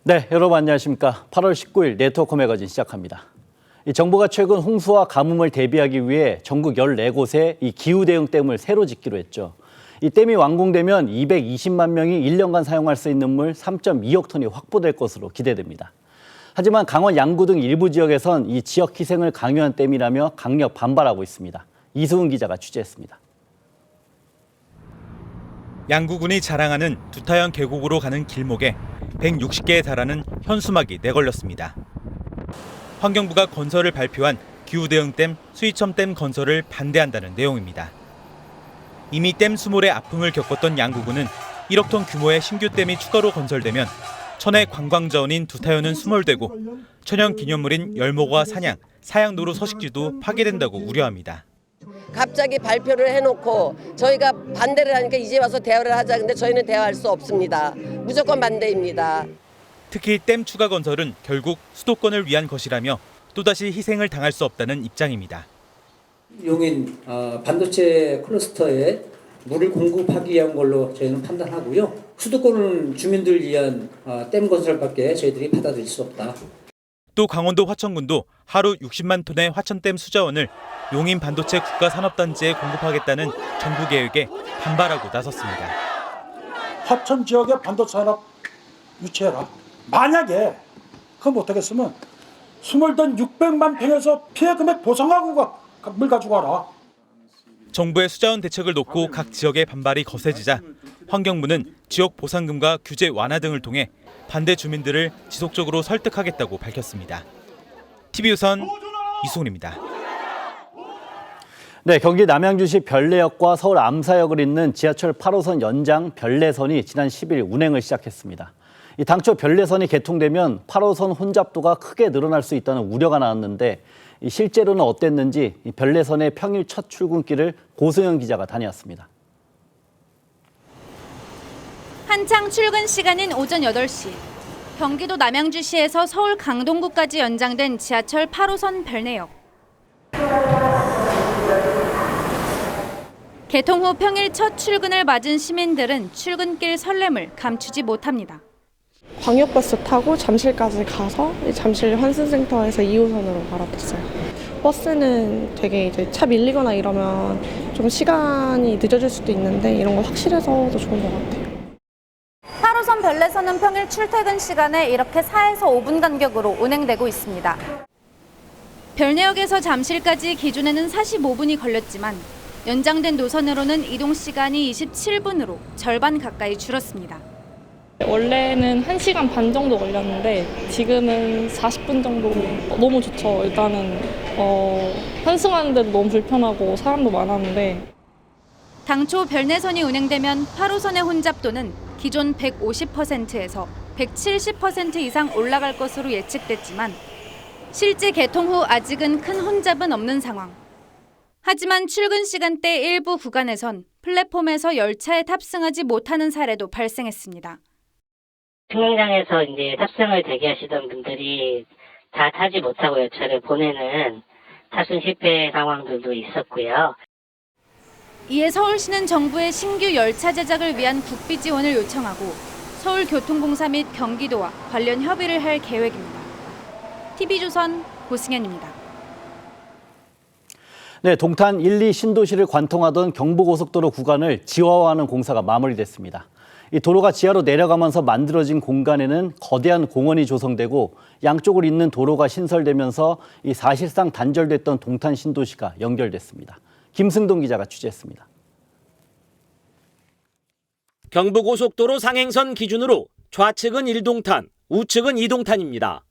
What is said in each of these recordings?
네, 여러분 안녕하십니까. 8월 19일 네트워크 매거진 시작합니다. 정부가 최근 홍수와 가뭄을 대비하기 위해 전국 14곳에 이 기후대응댐을 새로 짓기로 했죠. 이 댐이 완공되면 220만 명이 1년간 사용할 수 있는 물 3.2억 톤이 확보될 것으로 기대됩니다. 하지만 강원 양구 등 일부 지역에선 이 지역 희생을 강요한 댐이라며 강력 반발하고 있습니다. 이수은 기자가 취재했습니다. 양구군이 자랑하는 두타연 계곡으로 가는 길목에 160개에 달하는 현수막이 내걸렸습니다. 환경부가 건설을 발표한 기후대응댐 수이첨댐 건설을 반대한다는 내용입니다. 이미 댐 수몰의 아픔을 겪었던 양구군은 1억 톤 규모의 신규 댐이 추가로 건설되면 천혜 관광자원인 두타연은 수몰되고 천연 기념물인 열목과 산양, 사양도로 서식지도 파괴된다고 우려합니다. 갑자기 발표를 해놓고 저희가 반대를 하니까 이제 와서 대화를 하자. 근데 저희는 대화할 수 없습니다. 무조건 반대입니다. 특히 댐 추가 건설은 결국 수도권을 위한 것이라며 또다시 희생을 당할 수 없다는 입장입니다. 용인 반도체 클러스터에 물을 공급하기 위한 걸로 저희는 판단하고요. 수도권 주민들 위한 댐 건설밖에 저희들이 받아들일 수 없다. 또 강원도 화천군도 하루 60만 톤의 화천댐 수자원을 용인 반도체 국가산업단지에 공급하겠다는 정부 계획에 반발하고 나섰습니다. 화천 지역의 반도체 산업 유치해라. 만약에 그거 못하겠으면 스물던 600만 평에서 피해 금액 보상하고 물 가지고 와라. 정부의 수자원 대책을 놓고 각 지역의 반발이 거세지자 환경부는 지역 보상금과 규제 완화 등을 통해 반대 주민들을 지속적으로 설득하겠다고 밝혔습니다. TV조선 이승훈입니다. 네, 경기 남양주시 별내역과 서울 암사역을 잇는 지하철 8호선 연장 별내선이 지난 10일 운행을 시작했습니다. 당초 별내선이 개통되면 8호선 혼잡도가 크게 늘어날 수 있다는 우려가 나왔는데 실제로는 어땠는지 별내선의 평일 첫 출근길을 고소영 기자가 다녀왔습니다. 한창 출근 시간인 오전 8시. 경기도 남양주시에서 서울 강동구까지 연장된 지하철 8호선 별내역. 개통 후 평일 첫 출근을 맞은 시민들은 출근길 설렘을 감추지 못합니다. 광역버스 타고 잠실까지 가서 잠실 환승센터에서 2호선으로 갈아탔어요. 버스는 되게 이제 차 밀리거나 이러면 좀 시간이 늦어질 수도 있는데 이런 거 확실해서 더 좋은 것 같아요. 8호선 별내선은 평일 출퇴근 시간에 이렇게 4에서 5분 간격으로 운행되고 있습니다. 별내역에서 잠실까지 기존에는 45분이 걸렸지만 연장된 노선으로는 이동 시간이 27분으로 절반 가까이 줄었습니다. 원래는 1시간 반 정도 걸렸는데 지금은 40분 정도. 너무 좋죠. 일단은 환승하는 데도 너무 불편하고 사람도 많았는데. 당초 별내선이 운행되면 8호선의 혼잡도는 기존 150%에서 170% 이상 올라갈 것으로 예측됐지만 실제 개통 후 아직은 큰 혼잡은 없는 상황. 하지만 출근 시간대 일부 구간에선 플랫폼에서 열차에 탑승하지 못하는 사례도 발생했습니다. 승강장에서 이제 탑승을 대기하시던 분들이 다 타지 못하고 열차를 보내는 탑승 실패 상황들도 있었고요. 이에 서울시는 정부의 신규 열차 제작을 위한 국비 지원을 요청하고 서울교통공사 및 경기도와 관련 협의를 할 계획입니다. TV조선 고승현입니다. 네, 동탄 1, 2 신도시를 관통하던 경부고속도로 구간을 지하화하는 공사가 마무리됐습니다. 이 도로가 지하로 내려가면서 만들어진 공간에는 거대한 공원이 조성되고 양쪽을 잇는 도로가 신설되면서 이 사실상 단절됐던 동탄 신도시가 연결됐습니다. 김승동 기자가 취재했습니다. 경부고속도로 상행선 기준으로 좌측은 1동탄, 우측은 2동탄입니다.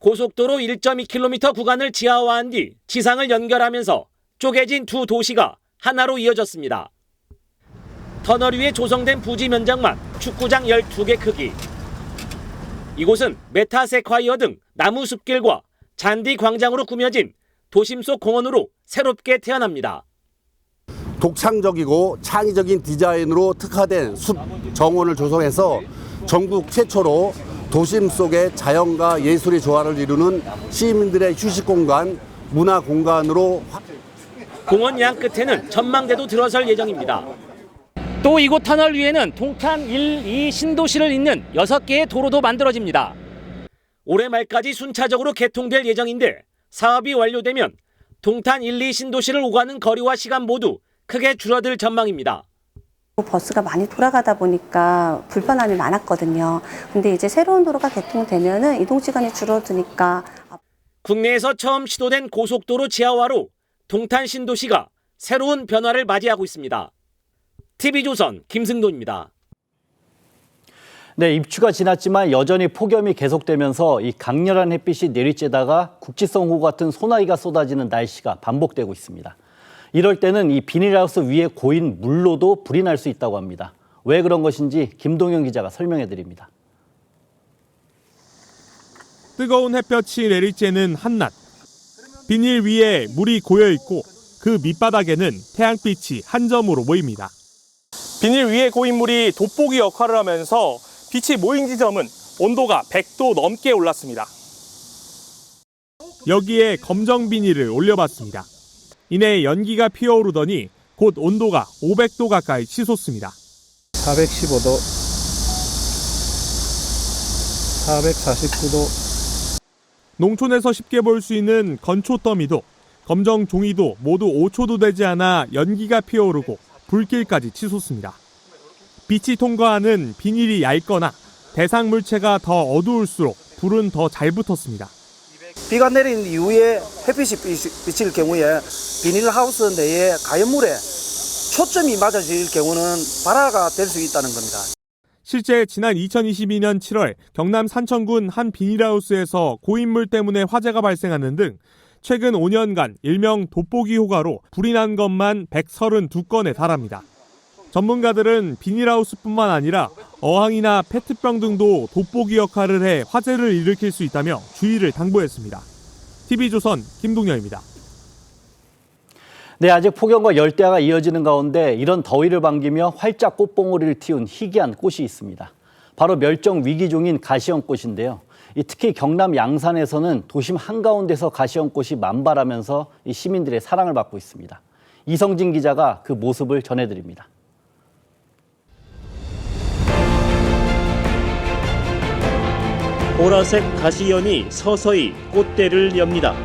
고속도로 1.2km 구간을 지하화한 뒤 지상을 연결하면서 쪼개진 두 도시가 하나로 이어졌습니다. 터널 위에 조성된 부지 면적만 축구장 12개 크기. 이곳은 메타세콰이어 등 나무 숲길과 잔디 광장으로 꾸며진 도심 속 공원으로 새롭게 태어납니다. 독창적이고 창의적인 디자인으로 특화된 숲 정원을 조성해서 전국 최초로 도심 속의 자연과 예술의 조화를 이루는 시민들의 휴식 공간, 문화 공간으로 공원 양 끝에는 전망대도 들어설 예정입니다. 또 이곳 터널 위에는 동탄 1, 2 신도시를 잇는 6개의 도로도 만들어집니다. 올해 말까지 순차적으로 개통될 예정인데 사업이 완료되면 동탄 1, 2 신도시를 오가는 거리와 시간 모두 크게 줄어들 전망입니다. 버스가 많이 돌아가다 보니까 불편함이 많았거든요. 근데 이제 새로운 도로가 개통되면은 이동 시간이 줄어드니까. 국내에서 처음 시도된 고속도로 지하화로 동탄 신도시가 새로운 변화를 맞이하고 있습니다. TV조선 김승돈입니다. 네, 입추가 지났지만 여전히 폭염이 계속되면서 이 강렬한 햇빛이 내리쬐다가 국지성호 같은 소나기가 쏟아지는 날씨가 반복되고 있습니다. 이럴 때는 이 비닐하우스 위에 고인 물로도 불이 날 수 있다고 합니다. 왜 그런 것인지 김동현 기자가 설명해 드립니다. 뜨거운 햇볕이 내리쬐는 한낮. 비닐 위에 물이 고여 있고 그 밑바닥에는 태양빛이 한 점으로 보입니다. 비닐 위에 고인 물이 돋보기 역할을 하면서 빛이 모인 지점은 온도가 100도 넘게 올랐습니다. 여기에 검정 비닐을 올려봤습니다. 이내 연기가 피어오르더니 곧 온도가 500도 가까이 치솟습니다. 415도, 449도. 농촌에서 쉽게 볼 수 있는 건초 더미도 검정 종이도 모두 5초도 되지 않아 연기가 피어오르고 불길까지 치솟습니다. 빛이 통과하는 비닐이 얇거나 대상 물체가 더 어두울수록 불은 더 잘 붙었습니다. 비가 내린 이후에 햇빛이 비칠 경우에 비닐하우스 내에 가연물에 초점이 맞아질 경우는 발화가 될 수 있다는 겁니다. 실제 지난 2022년 7월 경남 산천군 한 비닐하우스에서 고인물 때문에 화재가 발생하는 등 최근 5년간 일명 돋보기 효과로 불이 난 것만 132건에 달합니다. 전문가들은 비닐하우스뿐만 아니라 어항이나 페트병 등도 돋보기 역할을 해 화재를 일으킬 수 있다며 주의를 당부했습니다. TV조선 김동현입니다. 네, 아직 폭염과 열대야가 이어지는 가운데 이런 더위를 반기며 활짝 꽃봉오리를 틔운 희귀한 꽃이 있습니다. 바로 멸종 위기종인 가시연꽃인데요. 특히 경남 양산에서는 도심 한가운데서 가시연꽃이 만발하면서 시민들의 사랑을 받고 있습니다. 이성진 기자가 그 모습을 전해드립니다. 보라색 가시연이 서서히 꽃대를 엽니다.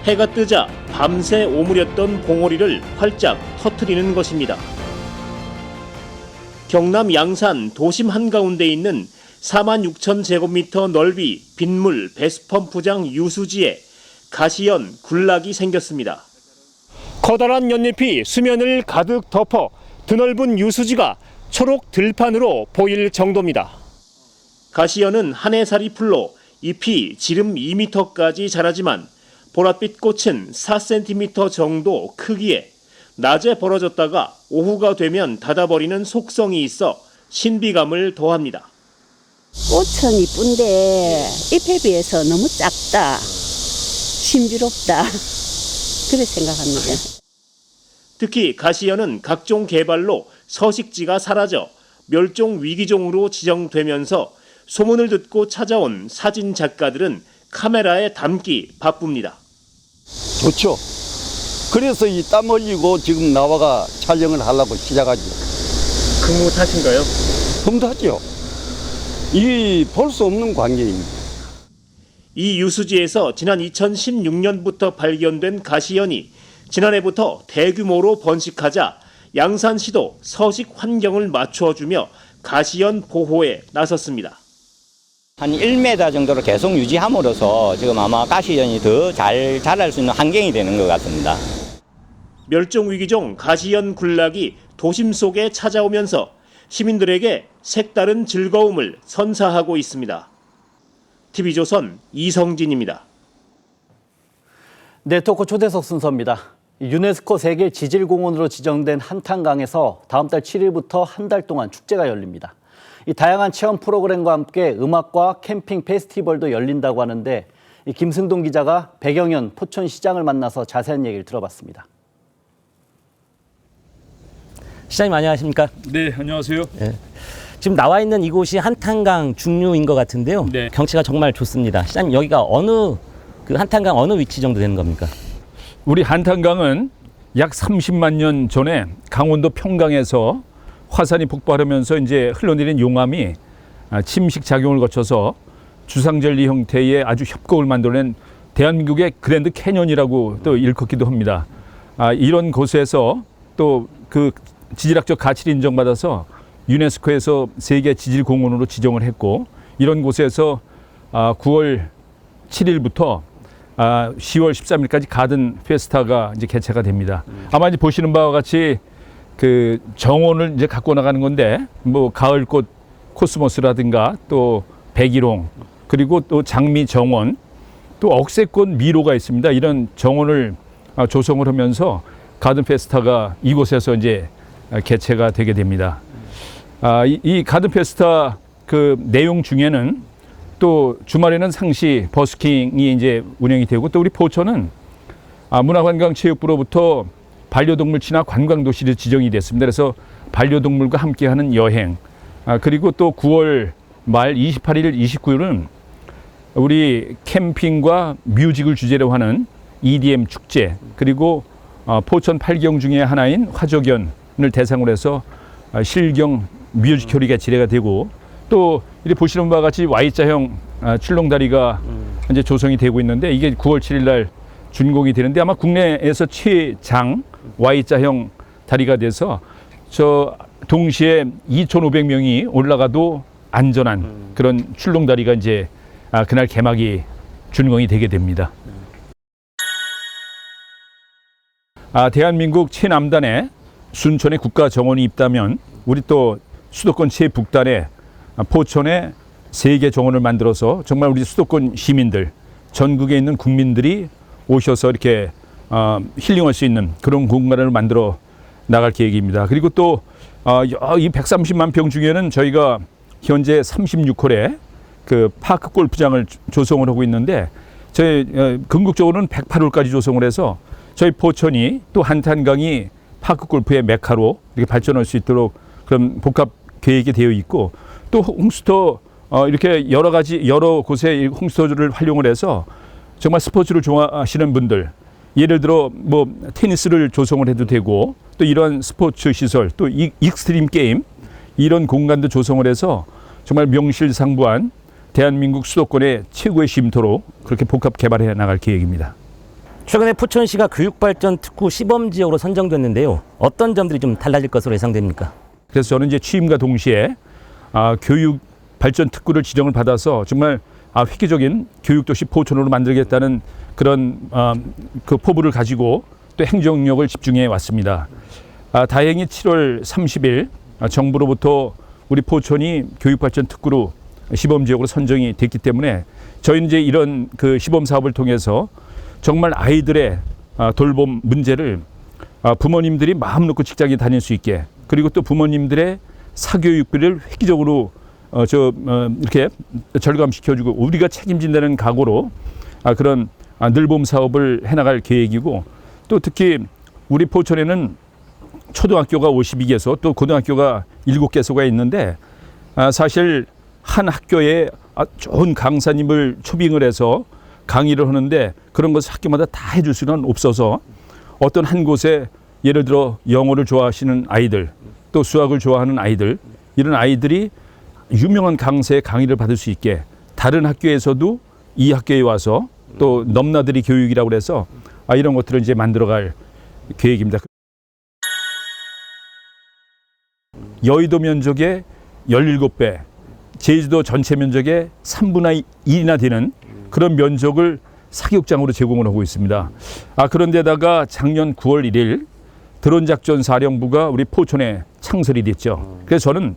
해가 뜨자 밤새 오므렸던 봉오리를 활짝 터뜨리는 것입니다. 경남 양산 도심 한가운데 있는 46,000제곱미터 넓이 빗물 배수펌프장 유수지에 가시연 군락이 생겼습니다. 커다란 연잎이 수면을 가득 덮어 드넓은 유수지가 초록 들판으로 보일 정도입니다. 가시연은 한 해살이 풀로 잎이 지름 2m까지 자라지만 보랏빛 꽃은 4cm 정도 크기에 낮에 벌어졌다가 오후가 되면 닫아버리는 속성이 있어 신비감을 더합니다. 꽃은 이쁜데 잎에 비해서 너무 작다, 신비롭다 그렇게 생각합니다. 특히 가시연은 각종 개발로 서식지가 사라져 멸종 위기종으로 지정되면서 소문을 듣고 찾아온 사진 작가들은 카메라에 담기 바쁩니다. 좋죠. 그래서 이 땀 흘리고 지금 나와가 촬영을 하려고 시작하죠. 근무 탓인가요? 근무하죠. 이 볼 수 없는 광경입니다. 이 유수지에서 지난 2016년부터 발견된 가시연이 지난해부터 대규모로 번식하자 양산시도 서식 환경을 맞춰주며 가시연 보호에 나섰습니다. 한 1m 정도로 계속 유지함으로써 지금 아마 가시연이 더 잘 자랄 수 있는 환경이 되는 것 같습니다. 멸종위기종 가시연 군락이 도심 속에 찾아오면서 시민들에게 색다른 즐거움을 선사하고 있습니다. TV조선 이성진입니다. 네토크 초대석 순서입니다. 유네스코 세계 지질공원으로 지정된 한탄강에서 다음 달 7일부터 한 달 동안 축제가 열립니다. 이 다양한 체험 프로그램과 함께 음악과 캠핑 페스티벌도 열린다고 하는데 김승동 기자가 백영현 포천시장을 만나서 자세한 얘기를 들어봤습니다. 시장님 안녕하십니까? 네, 안녕하세요. 네. 지금 나와 있는 이곳이 한탄강 중류인 것 같은데요. 네. 경치가 정말 좋습니다. 시장님 여기가 한탄강 어느 위치 정도 되는 겁니까? 우리 한탄강은 약 30만 년 전에 강원도 평강에서 화산이 폭발하면서 이제 흘러내린 용암이 침식 작용을 거쳐서 주상절리 형태의 아주 협곡을 만들어낸 대한민국의 그랜드 캐년이라고 또 일컫기도 합니다. 이런 곳에서 또 그 지질학적 가치를 인정받아서 유네스코에서 세계 지질공원으로 지정을 했고, 이런 곳에서 9월 7일부터 10월 13일까지 가든 페스타가 이제 개최가 됩니다. 아마 이제 보시는 바와 같이 그 정원을 이제 갖고 나가는 건데, 뭐 가을꽃 코스모스라든가 또 백일홍, 그리고 또 장미 정원, 또 억새꽃 미로가 있습니다. 이런 정원을 조성을 하면서 가든 페스타가 이곳에서 이제 개최가 되게 됩니다. 이 가든 페스타 그 내용 중에는 또 주말에는 상시 버스킹이 이제 운영이 되고, 또 우리 포천은 문화관광체육부로부터 반려동물 친화 관광도시로 지정이 됐습니다. 그래서 반려동물과 함께하는 여행, 그리고 또 9월 말 28일, 29일은 우리 캠핑과 뮤직을 주제로 하는 EDM 축제, 그리고 포천 8경 중에 하나인 화적연을 대상으로 해서 실경 뮤지컬이 개최가 되고, 또 이렇게 보시는 바와 같이 Y자형 출렁다리가 이제 조성이 되고 있는데, 이게 9월 7일 날 준공이 되는데, 아마 국내에서 최장 Y자형 다리가 돼서 저 동시에 2,500명이 올라가도 안전한 그런 출렁다리가 이제 그날 개막이 준공이 되게 됩니다. 대한민국 최남단에 순천에 국가정원이 있다면, 우리 또 수도권 최북단에 포천에 세계 정원을 만들어서 정말 우리 수도권 시민들, 전국에 있는 국민들이 오셔서 이렇게 힐링할 수 있는 그런 공간을 만들어 나갈 계획입니다. 그리고 또 이 130만 평 중에는 저희가 현재 36홀에 그 파크 골프장을 조성을 하고 있는데, 저희 궁극적으로는 108홀까지 조성을 해서 저희 포천이 또 한탄강이 파크 골프의 메카로 이렇게 발전할 수 있도록 그런 복합 계획이 되어 있고, 또 홈스토어 이렇게 여러 곳에 홈스토어를 활용을 해서 정말 스포츠를 좋아하시는 분들, 예를 들어 뭐 테니스를 조성을 해도 되고, 또 이런 스포츠 시설, 또 익스트림 게임 이런 공간도 조성을 해서 정말 명실상부한 대한민국 수도권의 최고의 쉼터로 그렇게 복합 개발해 나갈 계획입니다. 최근에 포천시가 교육발전 특구 시범지역으로 선정됐는데요. 어떤 점들이 좀 달라질 것으로 예상됩니까? 그래서 저는 이제 취임과 동시에 교육발전 특구를 지정을 받아서 정말 획기적인 교육도시 포천으로 만들겠다는 그런 그 포부를 가지고 또 행정력을 집중해 왔습니다. 다행히 7월 30일 정부로부터 우리 포천이 교육발전 특구로 시범지역으로 선정이 됐기 때문에, 저희는 이제 이런 그 시범 사업을 통해서 정말 아이들의 돌봄 문제를 부모님들이 마음 놓고 직장에 다닐 수 있게, 그리고 또 부모님들의 사교육비를 획기적으로 이렇게 절감시켜주고 우리가 책임진다는 각오로 그런 늘봄 사업을 해나갈 계획이고, 또 특히 우리 포천에는 초등학교가 52개소, 또 고등학교가 7개소가 있는데, 사실 한 학교에 좋은 강사님을 초빙을 해서 강의를 하는데 그런 것을 학교마다 다 해줄 수는 없어서, 어떤 한 곳에 예를 들어 영어를 좋아하시는 아이들, 또 수학을 좋아하는 아이들, 이런 아이들이 유명한 강사의 강의를 받을 수 있게 다른 학교에서도 이 학교에 와서 또 넘나들이 교육이라고 해서 이런 것들을 이제 만들어갈 계획입니다. 여의도 면적의 17배, 제주도 전체 면적의 3분의 1이나 되는 그런 면적을 사격장으로 제공을 하고 있습니다. 그런데다가 작년 9월 1일 드론작전사령부가 우리 포천에 창설이 됐죠. 그래서 저는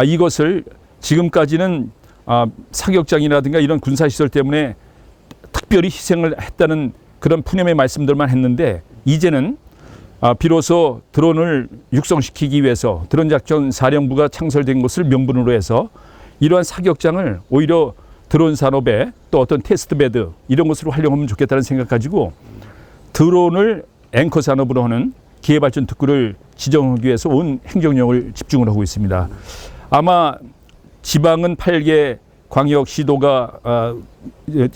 이것을 지금까지는 사격장이라든가 이런 군사시설 때문에 특별히 희생을 했다는 그런 푸념의 말씀들만 했는데, 이제는 비로소 드론을 육성시키기 위해서 드론작전사령부가 창설된 것을 명분으로 해서 이러한 사격장을 오히려 드론 산업에 또 어떤 테스트베드 이런 것으로 활용하면 좋겠다는 생각 가지고 드론을 앵커 산업으로 하는 기회발전 특구를 지정하기 위해서 온 행정력을 집중을 하고 있습니다. 아마 지방은 8개 광역시도가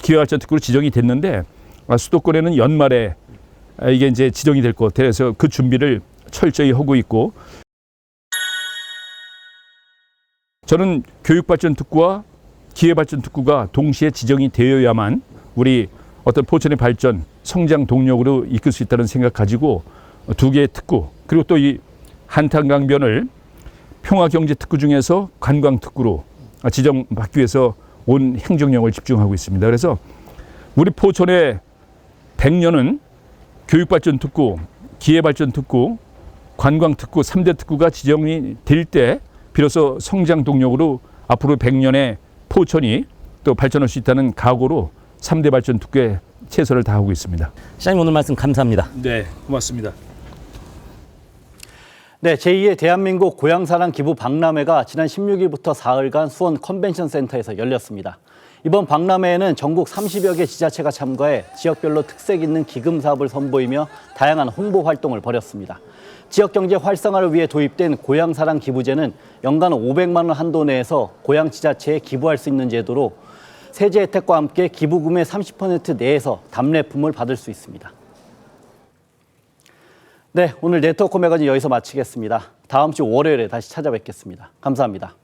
기회발전 특구로 지정이 됐는데, 수도권에는 연말에 이게 이제 지정이 될 것 같아요. 그래서 그 준비를 철저히 하고 있고, 저는 교육발전특구와 기회발전특구가 동시에 지정이 되어야만 우리 어떤 포천의 발전, 성장 동력으로 이끌 수 있다는 생각 가지고 두 개의 특구, 그리고 또 이 한탄강변을 평화경제특구 중에서 관광특구로 지정받기 위해서 온 행정력을 집중하고 있습니다. 그래서 우리 포천의 100년은 교육발전특구, 기회발전특구, 관광특구 3대 특구가 지정이 될 때 비로소 성장 동력으로 앞으로 100년의 포천이 또 발전할 수 있다는 각오로 3대 발전특구에 최선을 다하고 있습니다. 시장님 오늘 말씀 감사합니다. 네, 고맙습니다. 네, 제2의 대한민국 고향사랑 기부 박람회가 지난 16일부터 사흘간 수원 컨벤션 센터에서 열렸습니다. 이번 박람회에는 전국 30여 개 지자체가 참가해 지역별로 특색 있는 기금 사업을 선보이며 다양한 홍보 활동을 벌였습니다. 지역 경제 활성화를 위해 도입된 고향사랑 기부제는 연간 500만 원 한도 내에서 고향 지자체에 기부할 수 있는 제도로 세제 혜택과 함께 기부금의 30% 내에서 답례품을 받을 수 있습니다. 네, 오늘 네트워크 매거진 여기서 마치겠습니다. 다음 주 월요일에 다시 찾아뵙겠습니다. 감사합니다.